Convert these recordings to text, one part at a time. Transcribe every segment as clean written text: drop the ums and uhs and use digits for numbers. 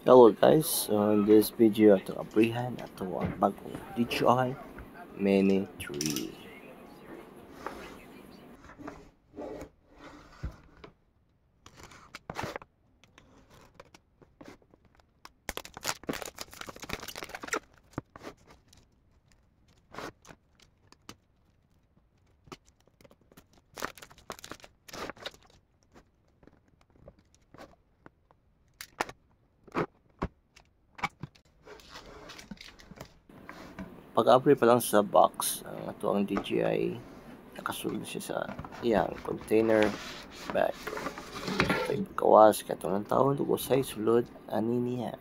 Hello guys, so in this video ato abrihan ato ang bagong DJI Mini 3. Pag-abri pa lang sa box, ang ato ang DJI nakasulod siya sa iyang container bag. So kawas kato ng taon ug usay sulod ani niya.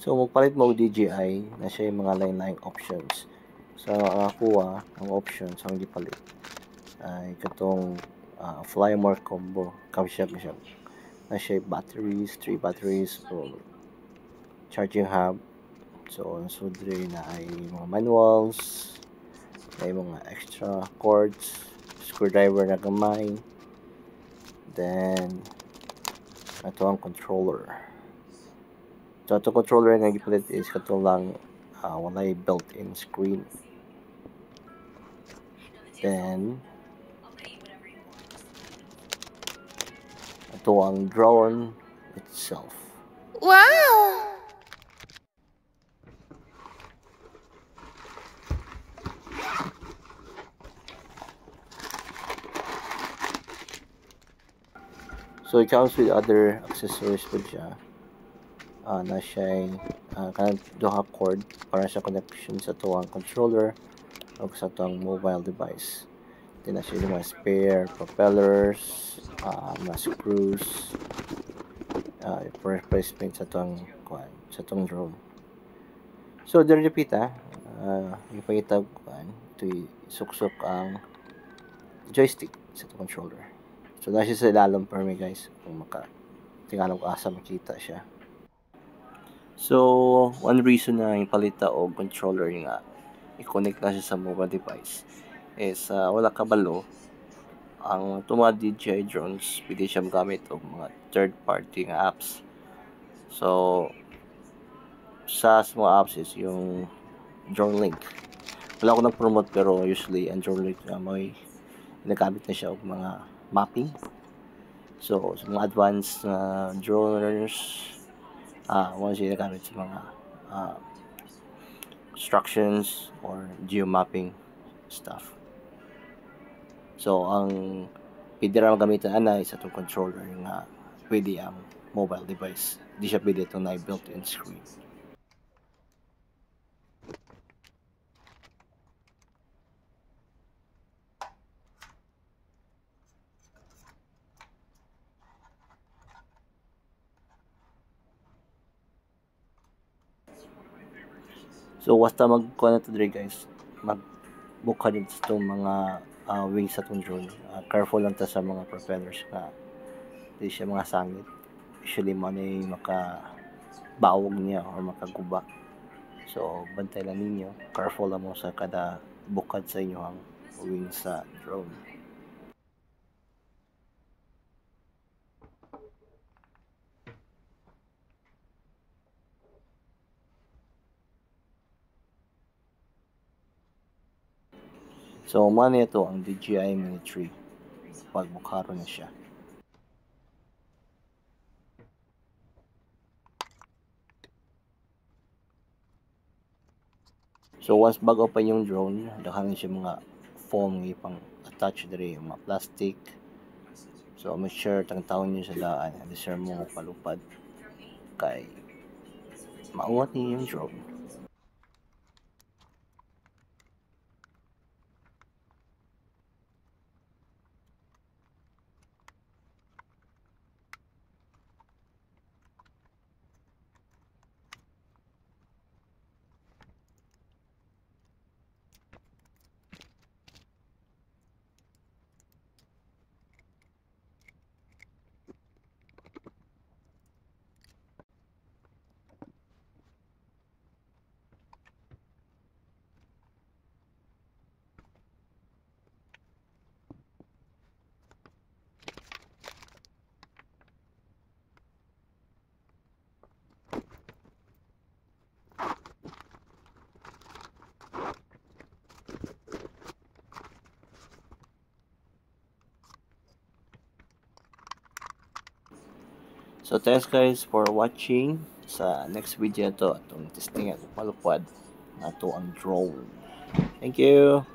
So magpalit mo og DJI na siya yung mga lain-laing options. So ang akuha ang options ang gipalit ay katong fly more combo siya na siya batteries, 3 batteries o charging hub. So ang sudre na ay mga manuals, may mga extra cords, screwdriver na gamay, then ito ang controller. So ito controller nga gipalit is kato lang walay built-in screen. Then ito ang drone itself. Wow! So it comes with other accessories po siya. Na siya kanang duha cord para sa connection sa tuwang controller o sa tuwang mobile device. Then na siya yung mga spare propellers, mga screws, for replacement sa tuwang drone. So dili pita, ipangitag ito suksok ang joystick sa tuwang controller. So na siya sa ilalom per me guys kung tingalang ko asa makita siya. So one reason na ipalita og controller nga i-connect na siya sa mobile device is wala kabalo ang mga DJI drones pwede siya magamit og mga third party nga apps. So sa mga apps is yung Drone Link. Wala ko nag-promote pero usually ang Drone Link may nagamit na siya og mga mapping. So sa mga advanced droners once siya nagamit sa mga instructions or geomapping stuff. So ang pwede ra gamitan ana is atong controller nga pwede ang mobile device. Di siya pwede itong na built-in screen. So basta magkuha na to dre guys, magbukha din sa itong mga wings sa itong drone. Careful lang ta sa mga propellers nga di siya mga sangit. Usually mo na makabawog niya or makaguba. So bantay lang ninyo, careful lang mo sa kada bukad sa inyo ang wings sa drone. So, man ito ang DJI Mini 3 pag bukharo na siya. So, once bago pa yung drone, dakahan siya mga foam ipang attach diri mga plastic. So, make sure tang taon niyo sa daan, hindi sir mo palupad kay maungat niyo yung drone. So thanks guys for watching. Sa next video to atong testing at palupad na to ang drone. Thank you.